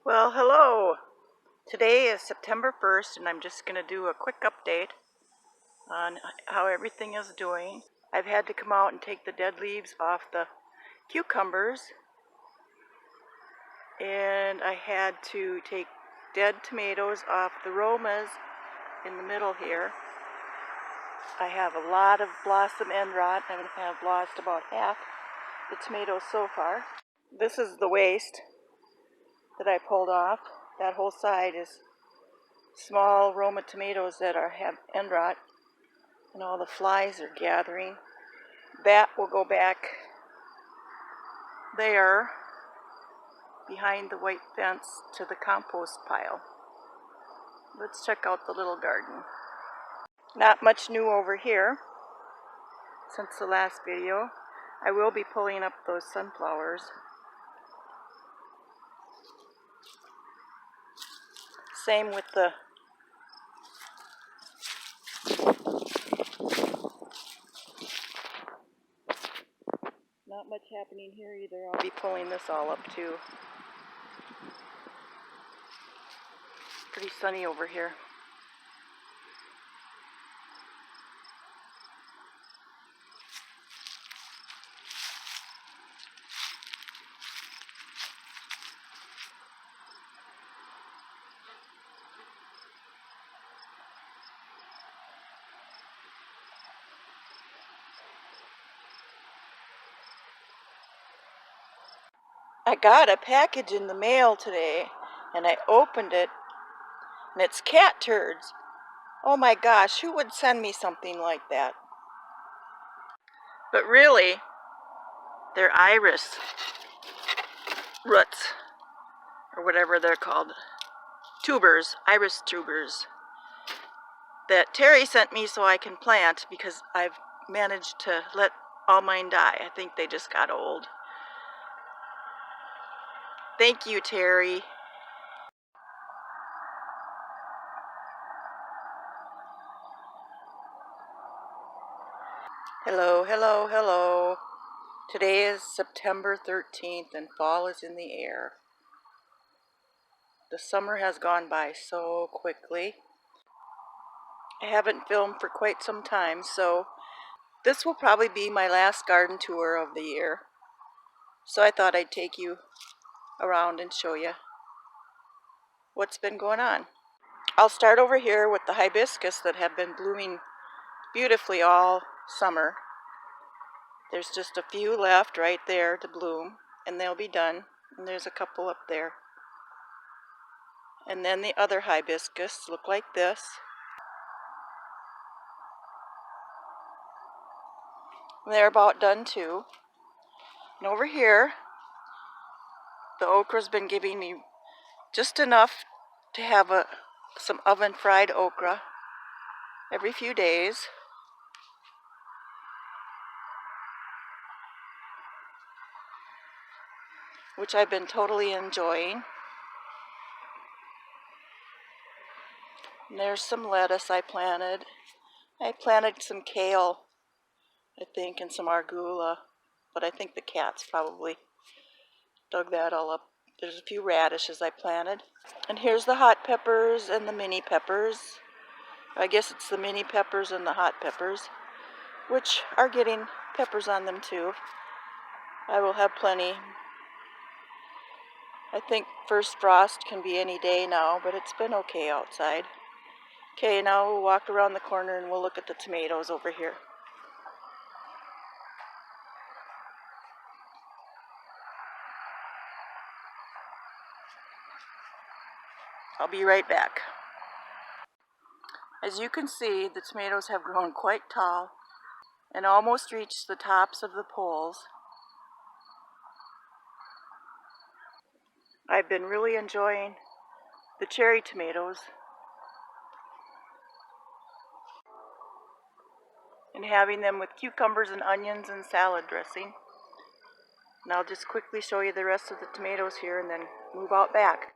Well, hello. Today is September 1st, and I'm just going to do a quick update on how everything is doing. I've had to come out and take the dead leaves off the cucumbers, and I had to take dead tomatoes off the romas in the middle here. I have a lot of blossom end rot. I have lost about half the tomatoes so far. This is the waste that I pulled off. That whole side is small Roma tomatoes that have end rot, and all the flies are gathering. That will go back there behind the white fence to the compost pile. Let's check out the little garden. Not much new over here since the last video. I will be pulling up those sunflowers. Same with the not much happening here either. I'll be pulling this all up too. Pretty sunny over here. I got a package in the mail today, and I opened it, and it's cat turds. Oh my gosh, who would send me something like that? But really, they're iris roots, or whatever they're called. Tubers, iris tubers, that Terry sent me so I can plant because I've managed to let all mine die. I think they just got old. Thank you, Terry. Hello, hello, hello. Today is September 13th and fall is in the air. The summer has gone by so quickly. I haven't filmed for quite some time, so this will probably be my last garden tour of the year. So I thought I'd take you around and show you what's been going on. I'll start over here with the hibiscus that have been blooming beautifully all summer. There's just a few left right there to bloom, and they'll be done. And there's a couple up there. And then the other hibiscus look like this. They're about done too. And over here, the okra's been giving me just enough to have some oven fried okra every few days. Which I've been totally enjoying. And there's some lettuce I planted. I planted some kale, I think, and some arugula, but I think the cats probably dug that all up. There's a few radishes I planted. And here's the hot peppers and the mini peppers. I guess it's the mini peppers and the hot peppers, which are getting peppers on them too. I will have plenty. I think first frost can be any day now, but it's been okay outside. Okay, now we'll walk around the corner and we'll look at the tomatoes over here. I'll be right back. As you can see, the tomatoes have grown quite tall and almost reached the tops of the poles. I've been really enjoying the cherry tomatoes and having them with cucumbers and onions and salad dressing. And I'll just quickly show you the rest of the tomatoes here and then move out back.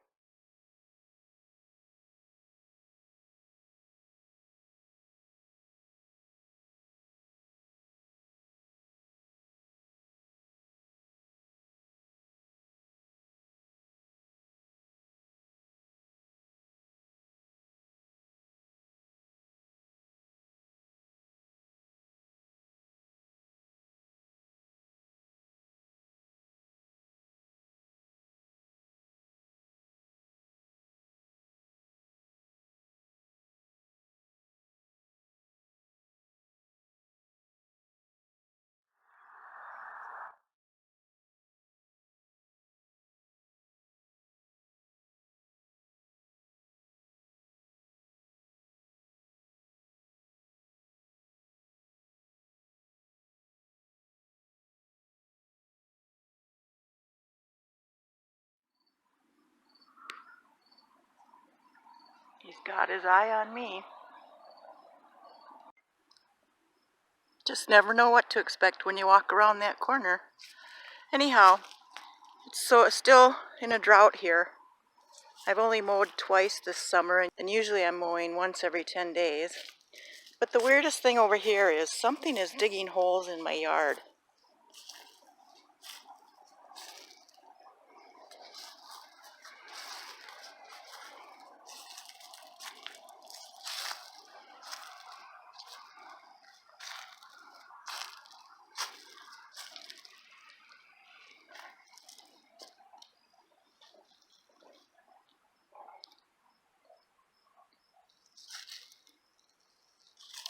Got his eye on me. Just never know what to expect when you walk around that corner. Anyhow, it's still in a drought here. I've only mowed twice this summer, and usually I'm mowing once every 10 days. But the weirdest thing over here is something is digging holes in my yard.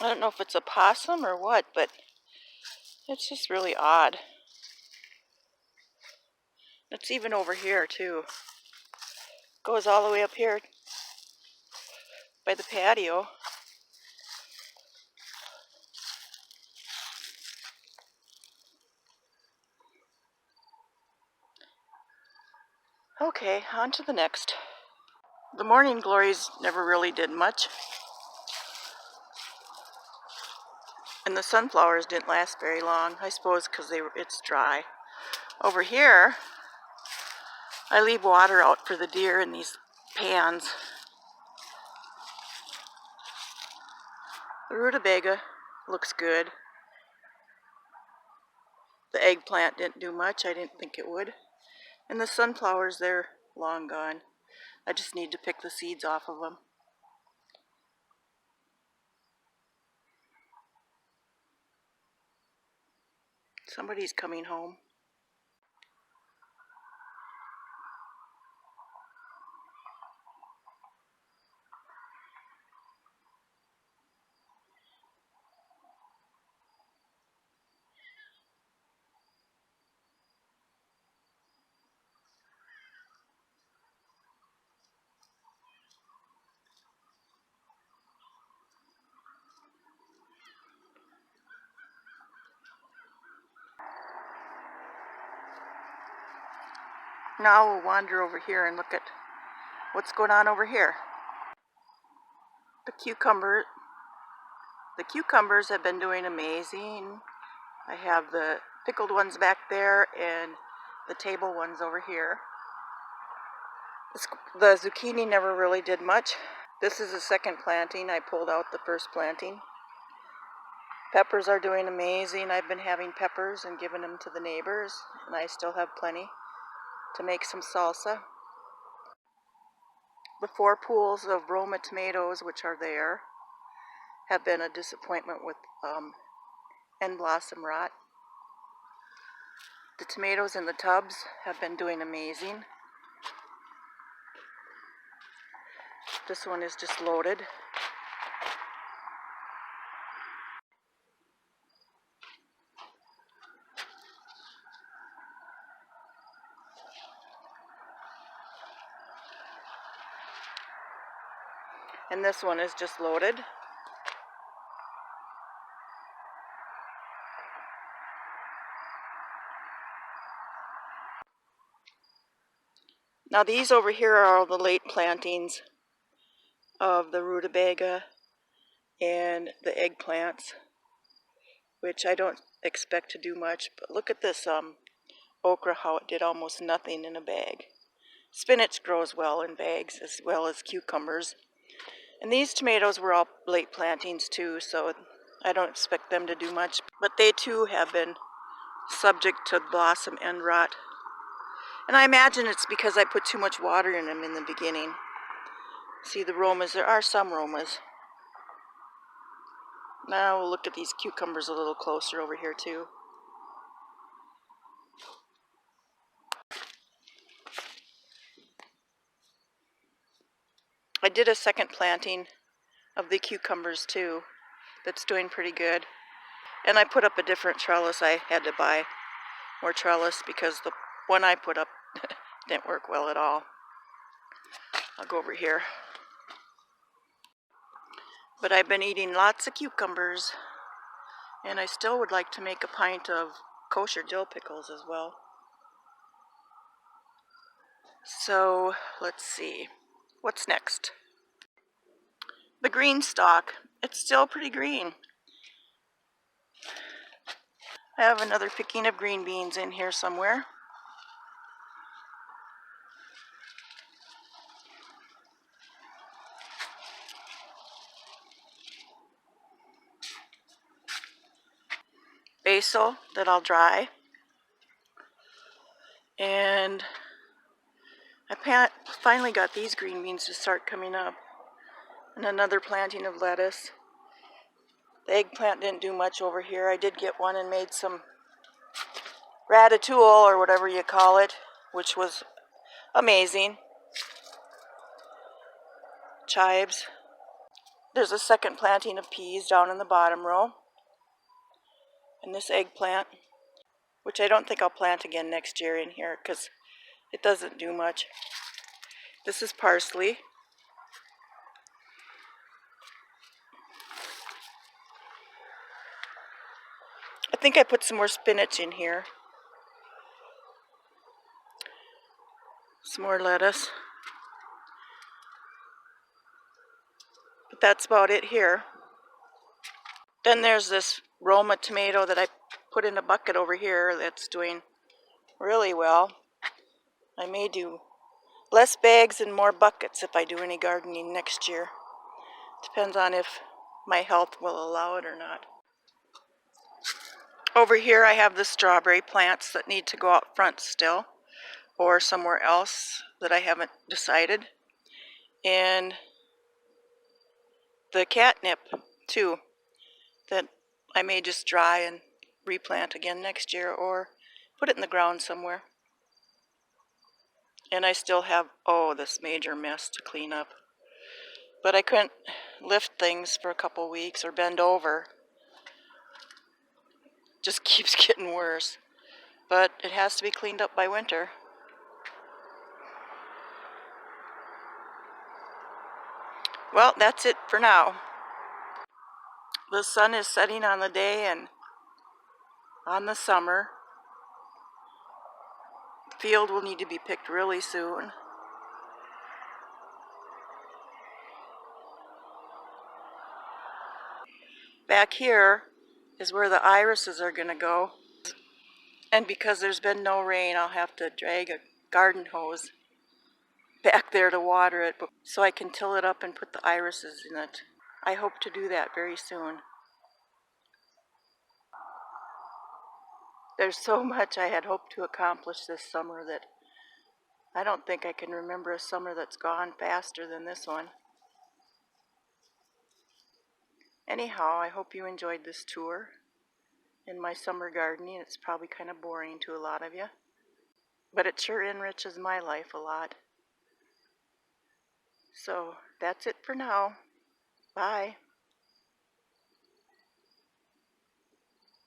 I don't know if it's a possum or what, but it's just really odd. It's even over here too. Goes all the way up here by the patio. Okay, on to the next. The morning glories never really did much. And the sunflowers didn't last very long, I suppose because it's dry. Over here, I leave water out for the deer in these pans. The rutabaga looks good. The eggplant didn't do much. I didn't think it would. And the sunflowers, they're long gone. I just need to pick the seeds off of them. Somebody's coming home. Now we'll wander over here and look at what's going on over here. The cucumbers have been doing amazing. I have the pickled ones back there and the table ones over here. The zucchini never really did much. This is the second planting. I pulled out the first planting. Peppers are doing amazing. I've been having peppers and giving them to the neighbors, and I still have plenty to make some salsa. The 4 pools of Roma tomatoes, which are there, have been a disappointment with end blossom rot. The tomatoes in the tubs have been doing amazing. This one is just loaded. And this one is just loaded. Now these over here are all the late plantings of the rutabaga and the eggplants, which I don't expect to do much. But look at this okra, how it did almost nothing in a bag. Spinach grows well in bags as well as cucumbers. And these tomatoes were all late plantings too, so I don't expect them to do much. But they too have been subject to blossom end rot. And I imagine it's because I put too much water in them in the beginning. See the Romas, there are some Romas. Now we'll look at these cucumbers a little closer over here too. I did a second planting of the cucumbers too. That's doing pretty good. And I put up a different trellis. I had to buy more trellis because the one I put up didn't work well at all. I'll go over here. But I've been eating lots of cucumbers, and I still would like to make a pint of kosher dill pickles as well. So let's see, what's next? the green stalk. It's still pretty green. I have another picking of green beans in here somewhere. Basil that I'll dry. And I finally got these green beans to start coming up. And another planting of lettuce. The eggplant didn't do much over here. I did get one and made some ratatouille or whatever you call it, which was amazing. Chives. There's a second planting of peas down in the bottom row. And this eggplant, which I don't think I'll plant again next year in here because it doesn't do much. This is parsley. I think I put some more spinach in here. Some more lettuce. But that's about it here. Then there's this Roma tomato that I put in a bucket over here that's doing really well. I may do less bags and more buckets if I do any gardening next year. Depends on if my health will allow it or not. Over here I have the strawberry plants that need to go out front still, or somewhere else that I haven't decided. And the catnip too, that I may just dry and replant again next year or put it in the ground somewhere. And I still have, this major mess to clean up. But I couldn't lift things for a couple weeks or bend over. Just keeps getting worse. But it has to be cleaned up by winter. Well, that's it for now. The sun is setting on the day and on the summer. The field will need to be picked really soon. Back here is where the irises are going to go. And because there's been no rain, I'll have to drag a garden hose back there to water it so I can till it up and put the irises in it. I hope to do that very soon. There's so much I had hoped to accomplish this summer that I don't think I can remember a summer that's gone faster than this one. Anyhow, I hope you enjoyed this tour in my summer gardening. It's probably kind of boring to a lot of you, but it sure enriches my life a lot. So that's it for now. Bye.